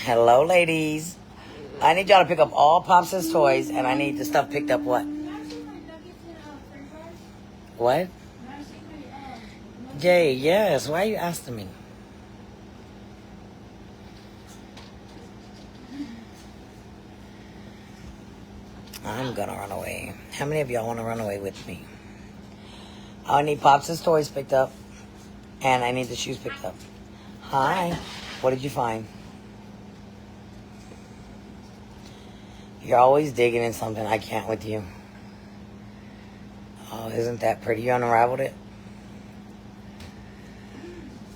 Hello, ladies. I need y'all to pick up all Pops' toys, and I need the stuff picked up what? What? Jay, yes. Why are you asking me? I'm gonna run away. How many of y'all want to run away with me? I need Pops' toys picked up, and I need the shoes picked up. Hi. What did you find? You're always digging in something. I can't with you. Oh, isn't that pretty? You unraveled it?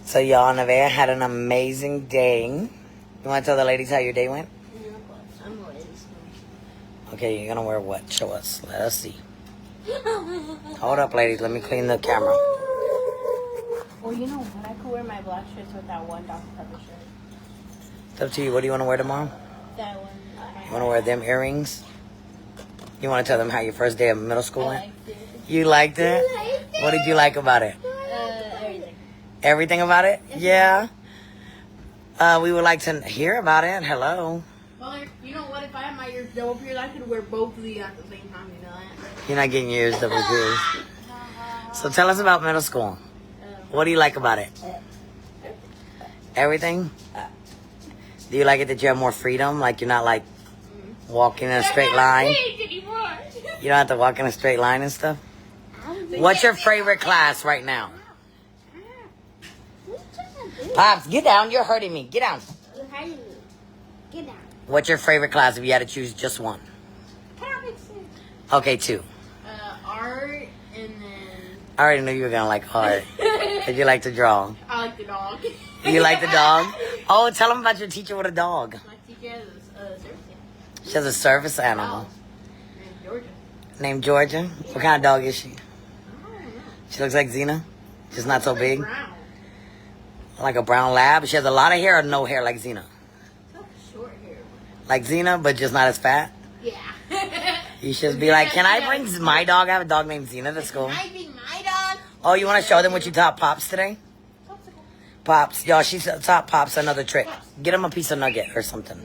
So y'all, Nevaeh had an amazing day. You want to tell the ladies how your day went? No, but I'm ready. Okay, you're going to wear what? Show us. Let us see. Hold up, ladies. Let me clean the camera. Well, you know what? I could wear my black shirts with that one Dr. Pepper shirt. It's up to you. What do you want to wear tomorrow? That one. You want to wear them earrings? You want to tell them how your first day of middle school I went? liked it. You liked it? What did you like about it? Everything. Everything about it? Yeah. We would like to hear about it. Hello. Well, you know what? If I had my ears double pierced, I could wear both of these at the same time. You know that? You're not getting your ears double pierced. So tell us about middle school. What do you like about it? Everything? Do you like it that you have more freedom? Like you're not like walking in a straight line? You don't have to walk in a straight line and stuff? What's your favorite class right now? Pops, get down. You're hurting me. Get down. Get down. What's your favorite class if you had to choose just one? Okay, two. Art, and then I already knew you were going to like art. Did you like to draw? I like the dog. You like the dog? Oh, tell them about your teacher with a dog. My teacher has a service She has a service animal. named Georgia. Named Georgia. What kind of dog is she? I don't know. She looks like Xena. Just not so Like big. brown. Like a brown lab. She has a lot of hair or no hair like Xena. Like short hair. Like Xena, but just not as fat. Yeah. You should be like, can I bring my dog? I have a dog named Xena to school. Can I bring my dog? Oh, you want to show them what you taught Pops today? Pops. Y'all, she taught Pops another trick. Get him a piece of nugget or something.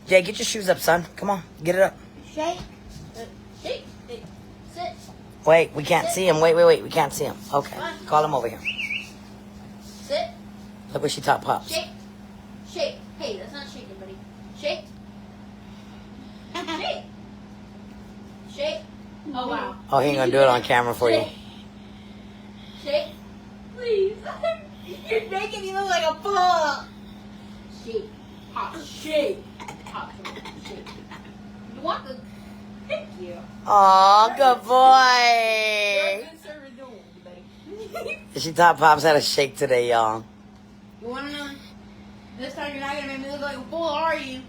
Jay, get your shoes up, son. Come on. Get it up. Shake. Shake. Hey, sit. Wait, we can't see him. Wait. We can't see him. Okay. Call him over here. Sit. Look what she taught Pops. Shake. Shake. Hey, that's not shaking, buddy. Shake. Shake. Shake. Oh, wow. Oh, he ain't going to do it on camera for you. Shake. Please. You're making me look like a fool. Shake. Pop. Shake. Pop. Shake. You want the... Thank you. Aw, good You're boy. a good server doing, buddy. She taught Pops how to shake today, y'all. You want to know? This time you're not going to make me look like a fool, are you?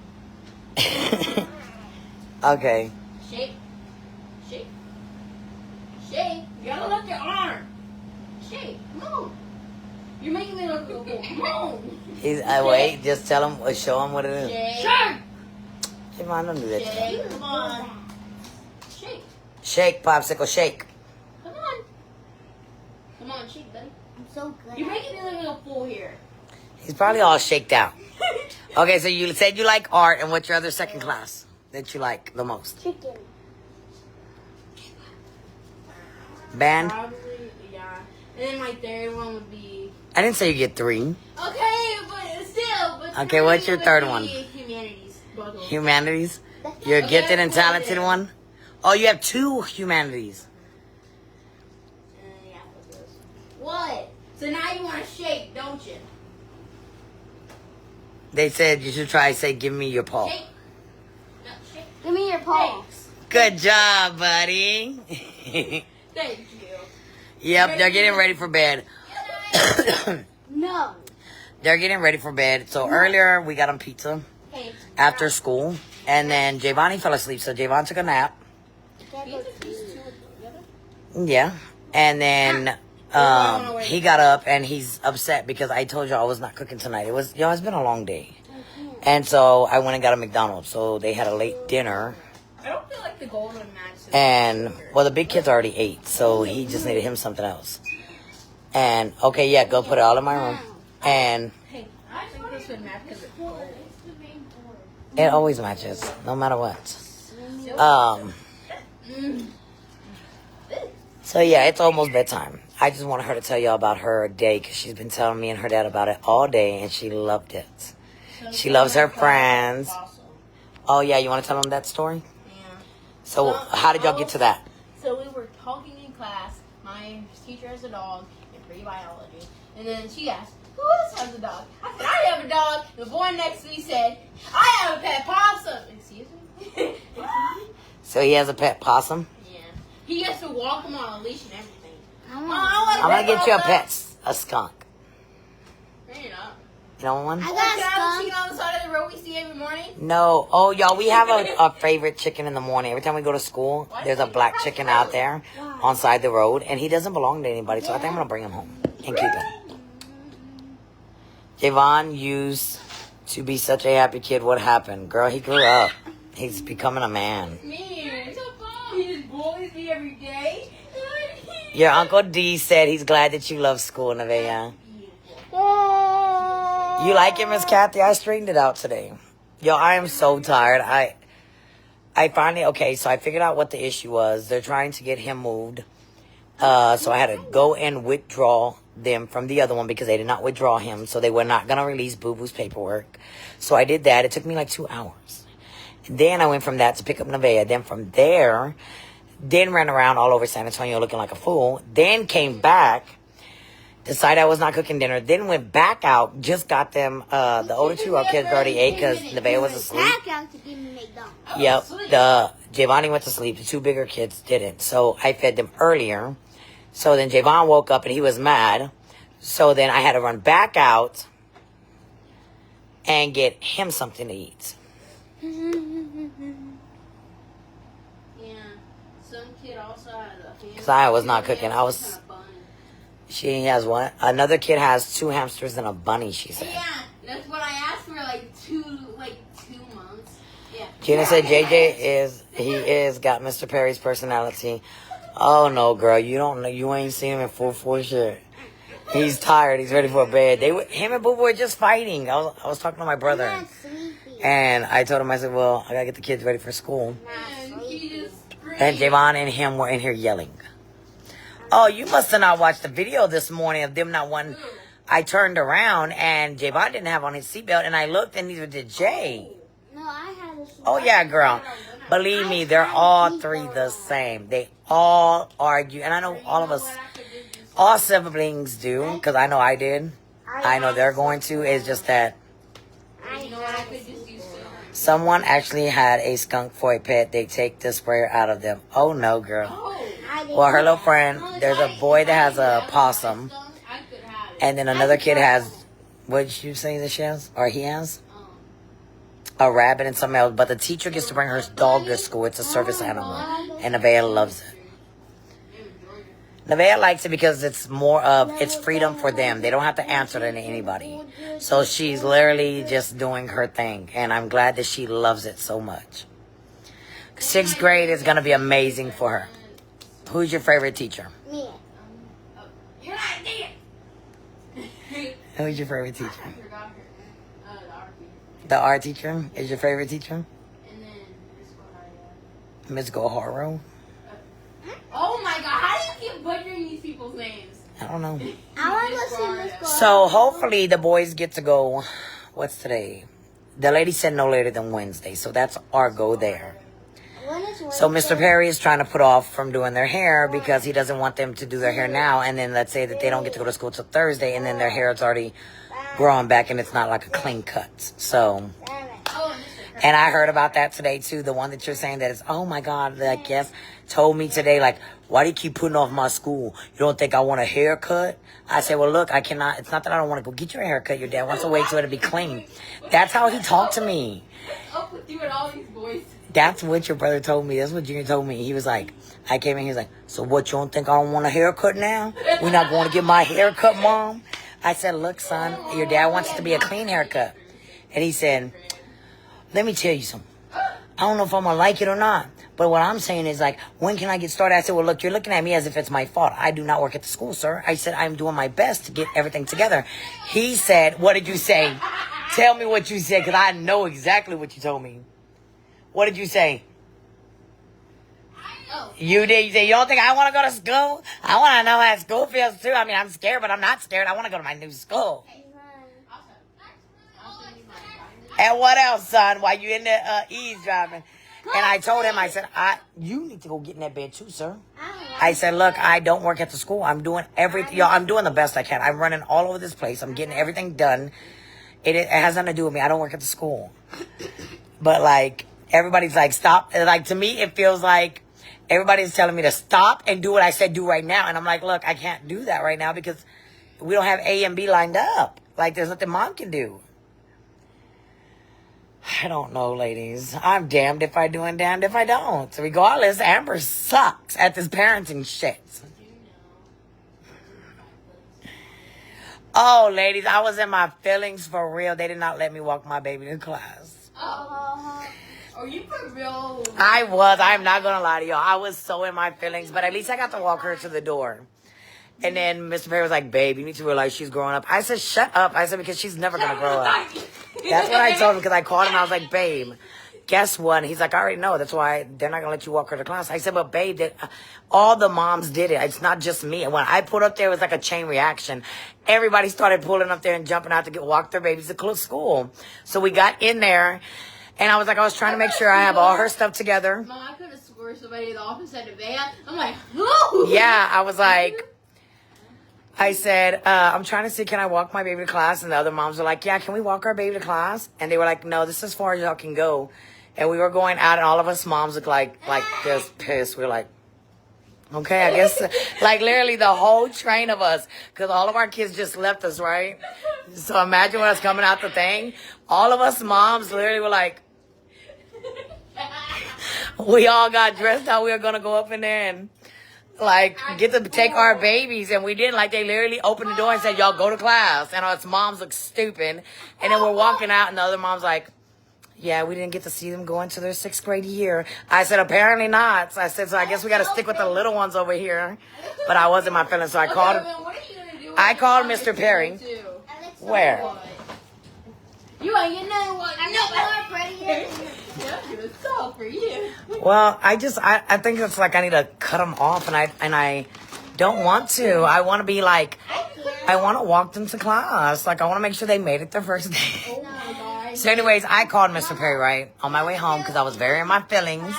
Okay. Shake. Shake. Shake. You gotta lift your arm. Shake. Come on. You're making me look like a fool. Come on. He's, wait, just tell him, show him what it is. Shake. Shake. Hey, man, don't do that. Shake. Come on. Shake. Shake, Popsicle, shake. Come on. Come on, shake, buddy. I'm so good. You're making me look like a fool here. He's probably all shaked out. Okay, so you said you like art, and what's your other second class that you like the most? Chicken. Band? Probably, yeah. And then my third one would be... I didn't say you get 3. Okay, but still. But Okay, what's your would third be one? Humanities. Both of them. Humanities? You're Okay, gifted and that's what I talented did. one? Oh, you have 2 humanities. Yeah, it goes. What? So now you want to shake, don't you? They said you should try say, give me your paw. Shake. No, shake. Give me your paws. Good job, buddy. Thank you. Yep, they're getting ready for bed. No. They're getting ready for bed. So earlier we got them pizza Hey. after school. And then Javani fell asleep. So Javon took a nap. Yeah. And then he got up and he's upset because I told y'all I was not cooking tonight. It's been a long day. And so I went and got a McDonald's. So they had a late dinner. I don't feel like the golden match. And, well, the big kids already ate. So he just needed him something else. And, okay, yeah, go put it all in my room. And Hey, I just want this would match because it's gold. It always matches, no matter what. So yeah, it's almost bedtime. I just wanted her to tell y'all about her day because she's been telling me and her dad about it all day, and she loved it. She loves her friends. Oh yeah, you want to tell them that story? Yeah. So how did y'all get to that? So we were talking in class. My teacher has a dog in pre-biology. And then she asked, who else has a dog? I said, I have a dog. The boy next to me said, I have a pet possum. Excuse me? So he has a pet possum? Yeah. He gets to walk him on a leash and everything. I'm going to get you a skunk. Bring it up. You know one? I Can got I skunk. see on the side of the road we see every morning? No. Oh, y'all, we have a favorite chicken in the morning. Every time we go to school, there's a black chicken out there on side the road, and he doesn't belong to anybody, so I think I'm going to bring him home and keep him. Javon used to be such a happy kid. What happened? Girl, he grew up. He's becoming a man. Man, he just bullies me every day. Your Uncle D said he's glad that you love school, Nevaeh. You like it, Miss Kathy? I straightened it out today. Yo, I am so tired. I finally, okay, so I figured out what the issue was. They're trying to get him moved. So I had to go and withdraw them from the other one because they did not withdraw him. So they were not going to release Boo Boo's paperwork. So I did that. It took me like 2 hours. And then I went from that to pick up Nevaeh. Then from there, then ran around all over San Antonio looking like a fool. Then came back, decided I was not cooking dinner. Then went back out, just got them, the older 2 kids already ate because Nevaeh was asleep. Back out to give me McDonald's. Yep, Javon went to sleep. The 2 bigger kids didn't. So I fed them earlier. So then Javon woke up and he was mad. So then I had to run back out and get him something to eat. Yeah. Some kid also had a Because I was not cooking. She has one. Another kid has 2 hamsters and a bunny, she said. Yeah, that's what I asked for like 2 months. Yeah. Gina said JJ got Mr. Perry's personality. Oh no, girl, you ain't seen him in full force yet. He's tired. He's ready for bed. Him and Boo Boo were just fighting. I was talking to my brother, I'm not sleepy. and I told him, I said, well, I gotta get the kids ready for school. And he just And Javon and him were in here yelling. Oh, you must have not watched the video this morning of them not wanting. I turned around and Javon didn't have on his seatbelt, and I looked and neither did Jay. No, I had a Oh yeah, girl. Believe me, they're all 3 the same. They all argue, and I know all of us, all siblings do, because I know I did. I know they're going to. It's just that You know what I could just use? someone actually had a skunk for a pet. They take the sprayer out of them. Oh no, girl. Well, her little friend, there's a boy that has a possum, I could have it. and then another kid has, what did you say that she has? Or he has? A rabbit and something else. But the teacher gets to bring her dog to school. It's a service animal. And Nevaeh loves it. Nevaeh likes it because it's more of, it's freedom for them. They don't have to answer to anybody. So she's literally just doing her thing. And I'm glad that she loves it so much. 6th grade is going to be amazing for her. Who's your favorite teacher? Me. You're not there. Who's your favorite teacher? I forgot her. The art teacher. The art teacher is your favorite teacher? And then Ms. Miss Gohara. Goharo? Oh my god, how do you keep butchering these people's names? I don't know. I want to listen to this girl. So hopefully the boys get to go. What's today? The lady said no later than Wednesday. So that's our go there. When is So Wednesday? Mr. Perry is trying to put off from doing their hair because he doesn't want them to do their hair now. And then let's say that they don't get to go to school till Thursday, and then their hair is already growing back and it's not like a clean cut. So, Oh, and I heard about that today too. The one that you're saying that is, oh my God, like, yes, told me today, like, why do you keep putting off my school? You don't think I want a haircut? I said, well, look, I cannot. It's not that I don't want to go get your haircut. Your dad wants to wait till it to be clean. That's how he talked to me. up with you and all these boys. That's what your brother told me. That's what Junior told me. He was like, I came in, he was like, so what, you don't think I don't want a haircut now? We're not going to get my haircut, Mom? I said, look, son, your dad wants it to be a clean haircut. And he said, let me tell you something. I don't know if I'm going to like it or not. But what I'm saying is, like, when can I get started? I said, well, look, you're looking at me as if it's my fault. I do not work at the school, sir. I said, I'm doing my best to get everything together. He said, what did you say? Tell me what you said, because I know exactly what you told me. What did you say? Oh. You did. You say, you don't think I want to go to school? I want to know how school feels, too. I mean, I'm scared, but I'm not scared. I want to go to my new school. And what else, son, while you in there eavesdropping? And I told him, I said, you need to go get in that bed, too, sir. I said, look, I don't work at the school. I'm doing everything. Yo, I'm doing the best I can. I'm running all over this place. I'm getting everything done. It has nothing to do with me. I don't work at the school. But, like, everybody's like, stop. Like, to me, it feels like everybody's telling me to stop and do what I said do right now. And I'm like, look, I can't do that right now because we don't have A and B lined up. Like, there's nothing Mom can do. I don't know, ladies. I'm damned if I do and damned if I don't. So regardless, Amber sucks at this parenting shit. Oh, ladies, I was in my feelings for real. They did not let me walk my baby to class. Oh, you for real? I was. I'm not going to lie to y'all. I was so in my feelings, but at least I got to walk her to the door. And then Mr. Perry was like, babe, you need to realize she's growing up. I said, shut up. I said, because she's never going to grow up. That's what I told him, because I called him and I was like, babe, guess what? And he's like, I already know. That's why they're not going to let you walk her to class. I said, but babe, all the moms did it. It's not just me. And when I pulled up there, it was like a chain reaction. Everybody started pulling up there and jumping out to walk their babies to school. So we got in there, and I was like, I was trying to make sure I have all her stuff together. Mom, I could have scored somebody in the office at the van. I'm like, whoa. Yeah, I was like, I said, I'm trying to see, can I walk my baby to class? And the other moms were like, yeah, can we walk our baby to class? And they were like, no, this is as far as y'all can go. And we were going out, and all of us moms looked like just pissed. We were like, okay, I guess, like literally the whole train of us, because all of our kids just left us, right? So imagine us coming out the thing. All of us moms literally were like, we all got dressed out. We were going to go up in there and like get to take our babies, and we didn't. Like, they literally opened the door and said, y'all go to class. And us moms look stupid. And then we're walking out, and the other mom's like, yeah, we didn't get to see them go into their 6th grade year. I said, apparently not. So I said, so I guess we got to stick with the little ones over here. But I wasn't my feelings, so I called him. I called Mr. Perry. Where? You ain't getting another one. I'm not ready yet. It's all for you. Well, I think it's like I need to cut them off, and I don't want to. I want to be like, I want to walk them to class. Like, I want to make sure they made it their first day. Oh my God. So anyways, I called Mr. Perry, right, on my way home because I was very in my feelings.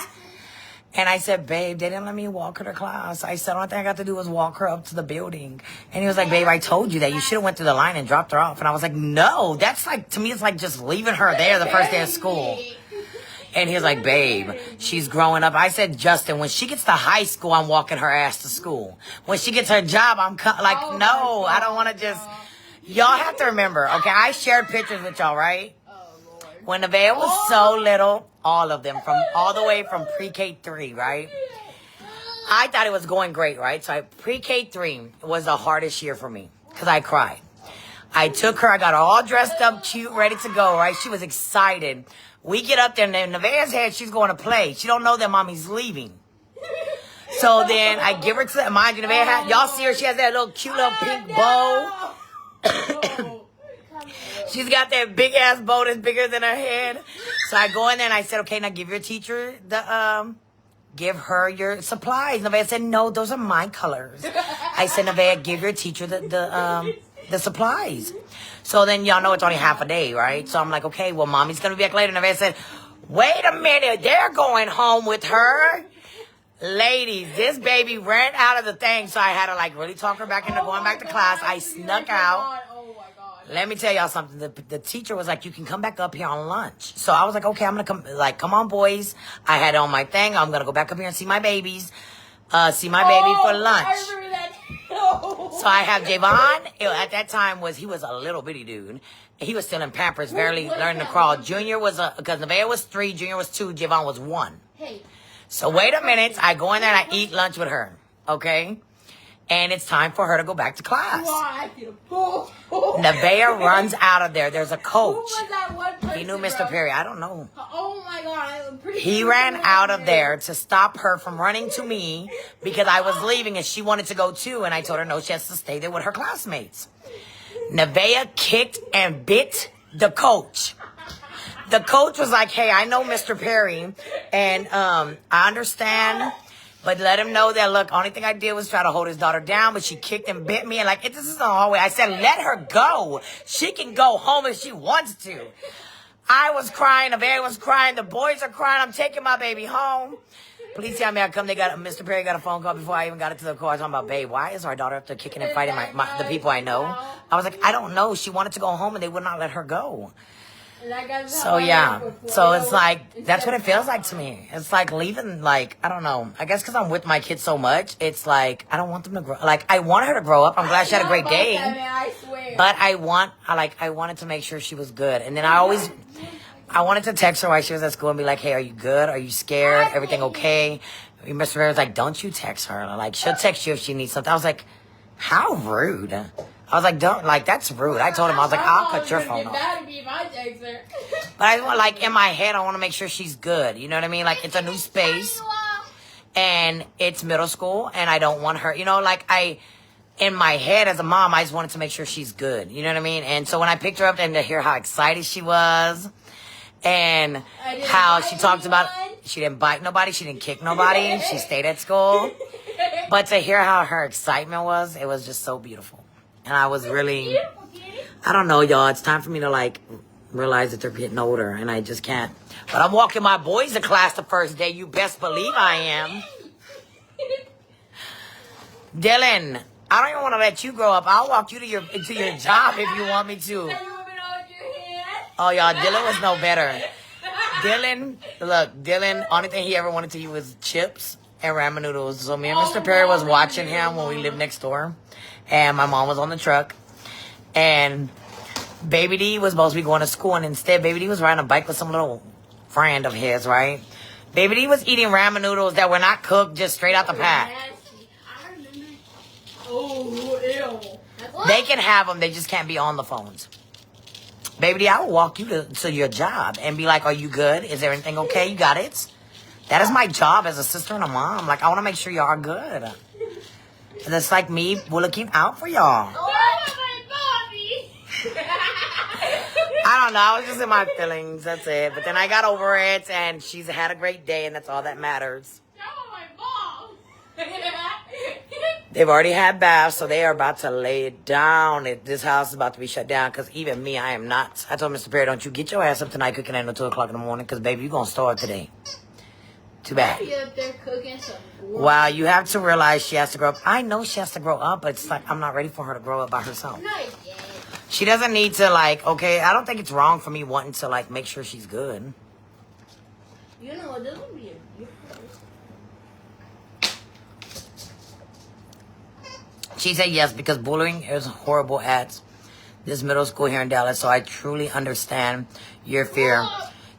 And I said, babe, they didn't let me walk her to class. I said, the only thing I got to do was walk her up to the building. And he was like, babe, I told you that. You should have went through the line and dropped her off. And I was like, no, that's like, to me, it's like just leaving her there the first day of school. And he was like, babe, she's growing up. I said, Justin, when she gets to high school, I'm walking her ass to school. When she gets her job, I'm like, no, I don't want to just. Y'all have to remember, okay, I shared pictures with y'all, right? When Nevaeh was so little, all of them, all the way from pre-K 3, right? I thought it was going great, right? So pre-K 3 was the hardest year for me because I cried. I took her, I got her all dressed up, cute, ready to go, right? She was excited. We get up there, and in Nevaeh's head, she's going to play. She don't know that mommy's leaving. So then I give her to, mind you, Nevaeh had, y'all see her, she has that little cute little pink bow. She's got that big ass bow that's bigger than her head. So I go in there and I said, okay, now give your teacher give her your supplies. Nevaeh said, no, those are my colors. I said, Nevaeh, give your teacher the supplies. So then y'all know it's only half a day, right? So I'm like, okay, well, mommy's going to be back later. Nevaeh said, wait a minute, they're going home with her. Ladies, this baby ran out of the thing, so I had to like really talk her back into going back to class. I snuck out. Let me tell y'all something. The teacher was like, you can come back up here on lunch. So I was like, okay, I'm going to come. Like, come on, boys. I had on my thing. I'm going to go back up here and see my babies. See my baby for lunch. I remember that. So I have Javon. At that time, he was a little bitty dude. He was still in Pampers, barely learning to crawl. Junior was, because Nevaeh was 3, Junior was 2, Javon was 1. Hey. So wait a minute. I go in there and I eat lunch with her. Okay? And it's time for her to go back to class. Nevaeh runs out of there. There's a coach. Who was that one person, He knew Mr. Perry. I don't know. Oh my God. I'm pretty He sure ran out of there to stop her from running to me because I was leaving and she wanted to go too. And I told her no, she has to stay there with her classmates. Nevaeh kicked and bit The coach. The coach was like, hey, I know Mr. Perry, and I understand, but let him know that, look, only thing I did was try to hold his daughter down, but she kicked and bit me, and like, this is in the hallway. I said, let her go. She can go home if she wants to. I was crying, the baby was crying, the boys are crying, I'm taking my baby home. Please tell me I come. Mr. Perry got a phone call before I even got into the car. I was talking about, babe, why is our daughter up there kicking and fighting the people I know? I was like, I don't know. She wanted to go home and they would not let her go. So yeah, so it's like, that's what it feels like to me. It's like leaving, like, I don't know. I guess because I'm with my kids so much, it's like, I don't want them to grow. Like, I want her to grow up. I'm glad she had a great day. But I wanted to make sure she was good. And then I wanted to text her while she was at school and be like, hey, are you good? Are you scared? Everything okay? Mr. Perry was like, don't you text her. Like, she'll text you if she needs something. I was like, how rude. I was like, don't, like, that's rude. I told him, I was like, I'll cut your phone off. But I want, like, in my head, I want to make sure she's good. You know what I mean? Like, it's a new space. And it's middle school. And I don't want her, you know, like, in my head as a mom, I just wanted to make sure she's good. You know what I mean? And so when I picked her up and to hear how excited she was. And how she talked about, she didn't bite nobody. She didn't kick nobody. She stayed at school. But to hear how her excitement was, it was just so beautiful. And I was really, I don't know, y'all. It's time for me to, like, realize that they're getting older. And I just can't. But I'm walking my boys to class the first day. You best believe I am. Dylan, I don't even want to let you grow up. I'll walk you to your job if you want me to. Oh, y'all, Dylan was no better. Dylan, only thing he ever wanted to eat was chips and ramen noodles. So me and Mr. Perry was watching him when we lived next door. And my mom was on the truck. And Baby D was supposed to be going to school. And instead, Baby D was riding a bike with some little friend of his, right? Baby D was eating ramen noodles that were not cooked, just straight out the pack. Oh, ew. They can have them. They just can't be on the phones. Baby D, I will walk you to your job and be like, are you good? Is everything okay? You got it? That is my job as a sister and a mom. Like, I want to make sure y'all are good. And it's like me looking out for y'all. I don't know. I was just in my feelings. That's it. But then I got over it, and she's had a great day, and that's all that matters. They've already had baths, so they are about to lay it down. This house is about to be shut down because even me, I am not. I told Mr. Perry, don't you get your ass up tonight cooking until 2 o'clock in the morning because, baby, you're going to starve today. Too bad. Wow, you have to realize she has to grow up. I know she has to grow up, but it's like I'm not ready for her to grow up by herself. She doesn't need to, like, okay, I don't think it's wrong for me wanting to, like, make sure she's good. You know, this would be a She said yes, because bullying is horrible at this middle school here in Dallas, so I truly understand your fear.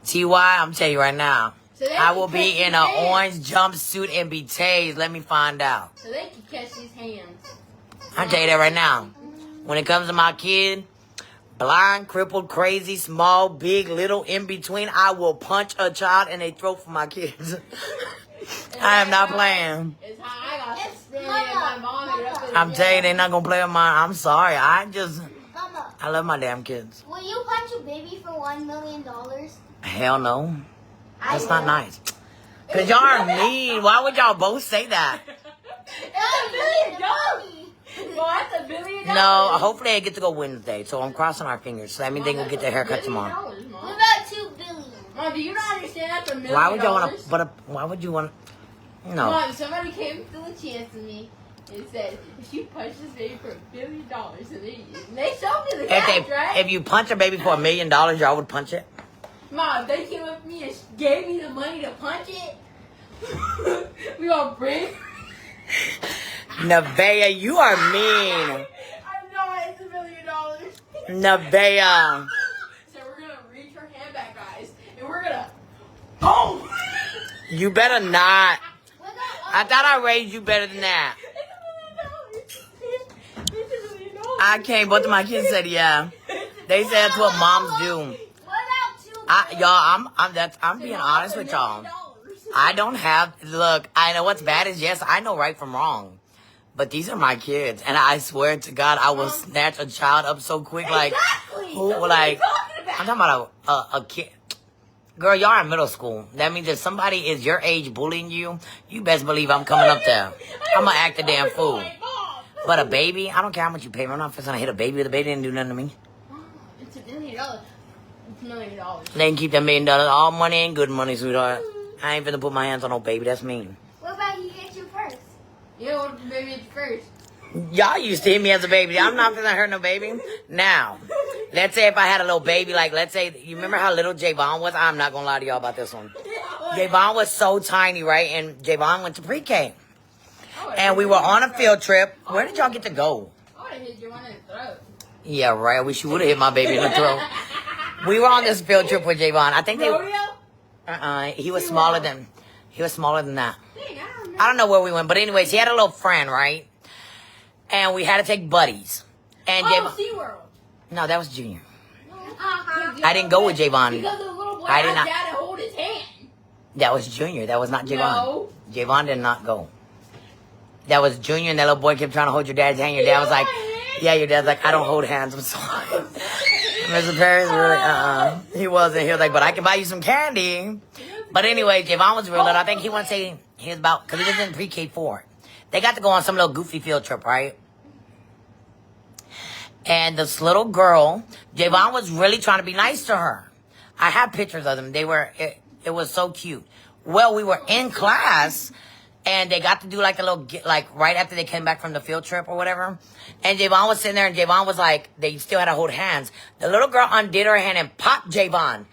T.Y., I'm telling you right now, I will be in an orange jumpsuit and be tased. Let me find out. So they can catch these hands. I'll tell you that right now. When it comes to my kid, blind, crippled, crazy, small, big, little, in between, I will punch a child in their throat for my kids. I am not playing. It's how I got suspended. My mom ended up in I'm telling you, jail. they're not going to play with mine. I'm sorry. Mama, I love my damn kids. will you punch a baby for $1 million? Hell no. That's not nice. Because y'all are mean. Why would y'all both say that? Well, that's $1 billion. No, hopefully I get to go Wednesday. So I'm crossing our fingers. So that means they will get their haircut tomorrow. What about $2 billion? Mom, do you not understand that's $1 million? Why would y'all want to, why would you want to, no. Mom, somebody came to the chance to me and said, if you punch this baby for $1 billion, and they showed me the cash, right? If you punch a baby for $1 million, y'all would punch it? Mom, they came up to me and gave me the money to punch it. We all bring. Nevaeh, you are mean. I know it's $1 million. Nevaeh. So we're gonna reach her hand back, guys, and we're gonna. Oh! You better not. I thought I raised you better than that. It's $1 million. I can't. Both of my kids said yeah. They said that's what moms do. I'm being honest with y'all. I don't have, look, I know what's bad is yes, I know right from wrong. But these are my kids, and I swear to God, I will snatch a child up so quick, like, Exactly. who, That's what like, I'm talking I'm talking about a kid. Girl, y'all in middle school. That means if somebody is your age bullying you, you best believe I'm coming up there. I'm gonna act a damn fool. But a baby, I don't care how much you pay me. I'm not first gonna hit a baby. The baby didn't do nothing to me. It's $1 million. It's $1 million. They can keep that $1 million. All money ain't good money, sweetheart. I ain't finna put my hands on no baby. That's mean. What about he hit you first? Yeah, what if the baby hits you first? Y'all used to hit me as a baby. I'm not gonna hurt no baby. Now, let's say if I had a little baby, like, let's say, you remember how little Javon was? I'm not gonna lie to y'all about this one. Javon was so tiny, right? And Javon went to pre-K. And we were on a field trip. Where did y'all get to go? I would have hit you in the throat. Yeah, right. I wish you would have hit my baby in the throat. We were on this field trip with Javon. I think they. Rodeo? He was smaller than. He was smaller than that. Dang, I don't know where we went, but anyways, he had a little friend, right? And we had to take buddies. And Javon. SeaWorld. No, that was Junior. I I didn't go with Javon. Because the little boy I did had not. dad to hold his hand. That was Junior. That was not Javon. No. Javon did not go. That was Junior, and that little boy kept trying to hold your dad's hand. Your dad was like, yeah, your dad's like, I don't hold hands. I'm sorry. Mr. Perry's really, He wasn't. He was like, but I can buy you some candy. But anyway, Javon was real little. I think he wants to say he was about, because he was in pre-K 4. They got to go on some little goofy field trip, right? And this little girl, Javon was really trying to be nice to her. I have pictures of them. It was so cute. Well, we were in class, and they got to do like a little, like right after they came back from the field trip or whatever. And Javon was sitting there, and Javon was like, they still had to hold hands. The little girl undid her hand and popped Javon.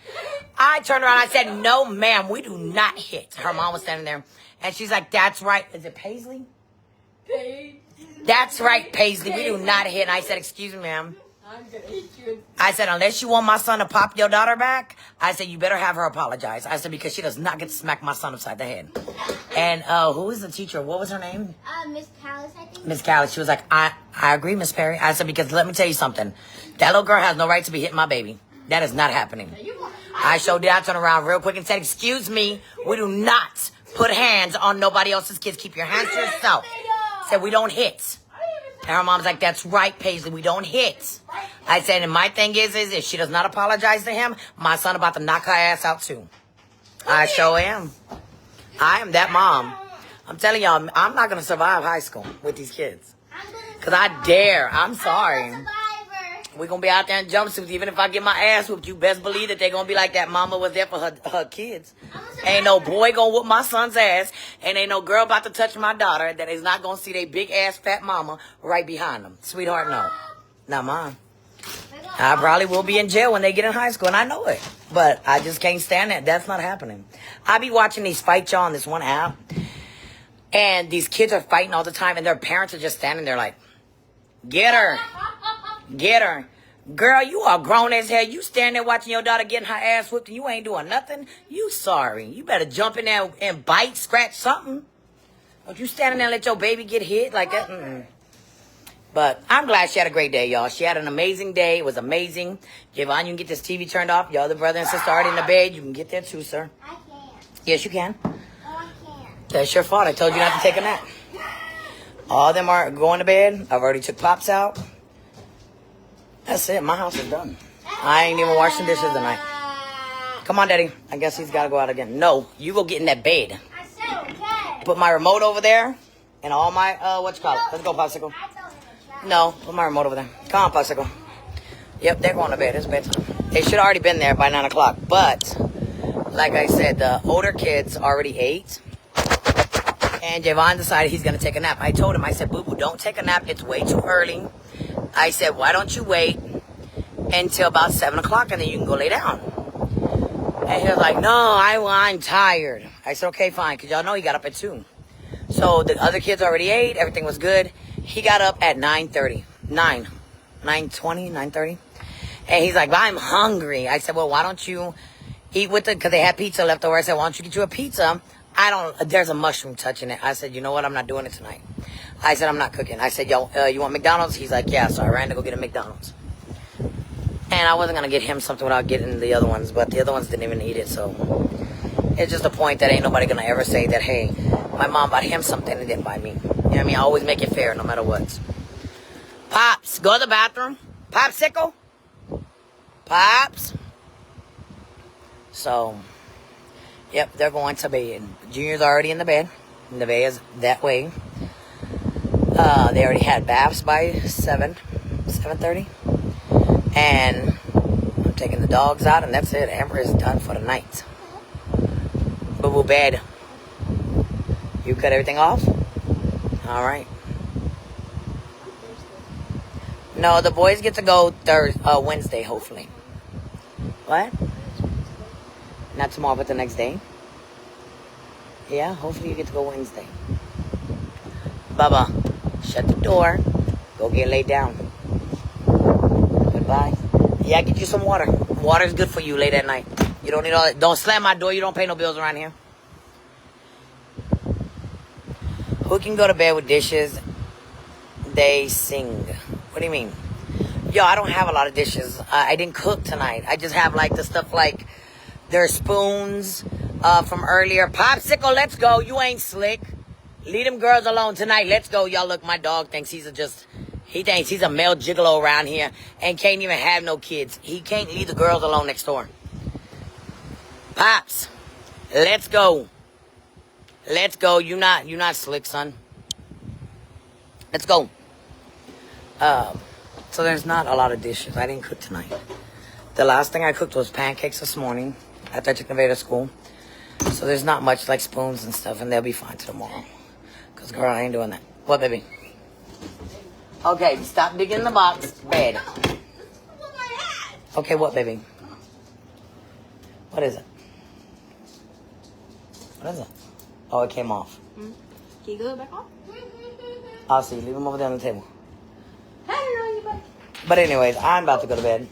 I turned around, I said, no, ma'am, we do not hit. Her mom was standing there, and she's like, that's right. Is it Paisley? That's right, Paisley. We do not hit. And I said, excuse me, ma'am. I'm gonna hit you. I said, unless you want my son to pop your daughter back, I said, you better have her apologize. I said, because she does not get to smack my son upside the head. And who was the teacher? What was her name? Miss Callis, I think. Miss Callis. She was like, I agree, Miss Perry. I said, because let me tell you something. That little girl has no right to be hitting my baby. That is not happening. I showed it. I turned around real quick and said, excuse me, we do not put hands on nobody else's kids. Keep your hands to yourself. Said, we don't hit. And her mom's like, that's right, Paisley, we don't hit. I said, and my thing is if she does not apologize to him, my son about to knock her ass out too. I sure am. I am that mom. I'm telling y'all, I'm not going to survive high school with these kids. Because I dare. I'm sorry. We're going to be out there in jumpsuits. Even if I get my ass whooped, you best believe that they're going to be like that mama was there for her kids. Ain't no boy going to whoop my son's ass. And ain't no girl about to touch my daughter that is not going to see their big ass fat mama right behind them. Sweetheart, no. Not mine. I probably will be in jail when they get in high school, and I know it. But I just can't stand that. That's not happening. I be watching these fight y'all on this one app. And these kids are fighting all the time, and their parents are just standing there like, get her. Get her. Girl, you are grown as hell. You stand there watching your daughter getting her ass whooped and you ain't doing nothing. You sorry. You better jump in there and bite, scratch something. Don't you standing there and let your baby get hit like that. Mm-mm. But I'm glad she had a great day, y'all. She had an amazing day. It was amazing. Javon, you can get this TV turned off. Your other brother and sister already in the bed. You can get there too, sir. I can't. Yes, you can. No, I can't. That's your fault. I told you not to take a nap. All of them are going to bed. I've already took Pops out. That's it. My house is done. I ain't even washing dishes tonight. Come on, Daddy. I guess he's got to go out again. No, you go get in that bed. I said okay. Put my remote over there and all my, what you call it? Let's go, Popsicle. I told him to try. No, put my remote over there. Come on, Popsicle. Yep, they're going to bed. It's bedtime. They should have already been there by 9 o'clock. But, like I said, the older kids already ate. And Javon decided he's going to take a nap. I told him, I said, boo-boo, don't take a nap. It's way too early. I said, why don't you wait until about 7 o'clock and then you can go lay down? And he was like, no, I'm tired. I said, okay, fine, because y'all know he got up at 2. So the other kids already ate. Everything was good. He got up at 9:30. 9:20, 9:30. And he's like, well, I'm hungry. I said, well, why don't you eat with it? Because they had pizza left over. I said, why don't you get you a pizza? There's a mushroom touching it. I said, you know what? I'm not doing it tonight. I said, I'm not cooking. I said, yo, you want McDonald's? He's like, yeah. So I ran to go get a McDonald's. And I wasn't going to get him something without getting the other ones. But the other ones didn't even eat it. So it's just a point that ain't nobody going to ever say that, hey, My mom bought him something and didn't buy me. You know what I mean? I always make it fair no matter what. Pops, go to the bathroom. Popsicle. Pops. So, yep, they're going to bed. Junior's already in the bed. And the bed is that way. They already had baths by 7:30. And I'm taking the dogs out, and that's it. Amber is done for the night. Boo-boo bed. You cut everything off? All right. No, the boys get to go Wednesday, hopefully. What? Not tomorrow, but the next day? Yeah, hopefully you get to go Wednesday. Bubba, shut the door. Go get laid down. Goodbye. Yeah, get you some water. Water is good for you late at night. You don't need all that. Don't slam my door. You don't pay no bills around here. Who can go to bed with dishes? They sing. What do you mean? Yo, I don't have a lot of dishes. I didn't cook tonight. I just have like the stuff like their spoons from earlier. Popsicle, let's go. You ain't slick. Leave them girls alone tonight. Let's go. Y'all look, my dog thinks he thinks he's a male gigolo around here and can't even have no kids. He can't leave the girls alone next door. Pops, let's go. Let's go. You not slick, son. Let's go. So there's not a lot of dishes. I didn't cook tonight. The last thing I cooked was pancakes this morning after I took Nevaeh to school. So there's not much like spoons and stuff, and they'll be fine tomorrow. Because, girl, I ain't doing that. What, baby? Okay, stop digging in the box. Bed. Okay, what, baby? What is it? What is it? Oh, it came off. Can you glue it back on? I'll see. Leave them over there on the table. But anyways, I'm about to go to bed.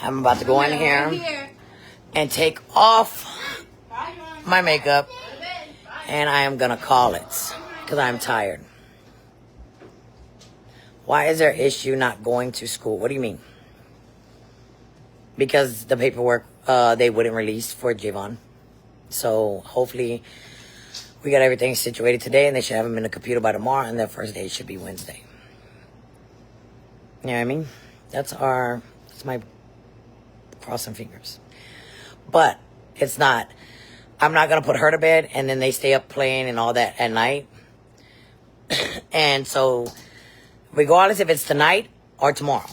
I'm about to go in here and take off my makeup. And I am going to call it. Because I'm tired. Why is there issue not going to school? What do you mean? Because the paperwork they wouldn't release for Javon. So hopefully we got everything situated today, and they should have them in the computer by tomorrow, and their first day should be Wednesday. You know what I mean? That's my crossing fingers. But it's not. I'm not going to put her to bed, and then they stay up playing and all that at night. And so regardless if it's tonight or tomorrow,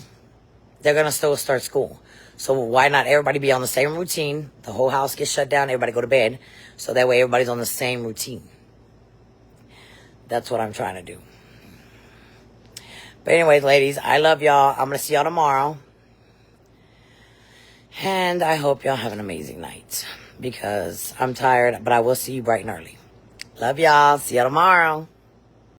they're going to still start school. So why not everybody be on the same routine? The whole house gets shut down. Everybody go to bed. So that way everybody's on the same routine. That's what I'm trying to do. But anyways, ladies, I love y'all. I'm going to see y'all tomorrow. And I hope y'all have an amazing night. Because I'm tired, but I will see you bright and early. Love y'all. See y'all tomorrow.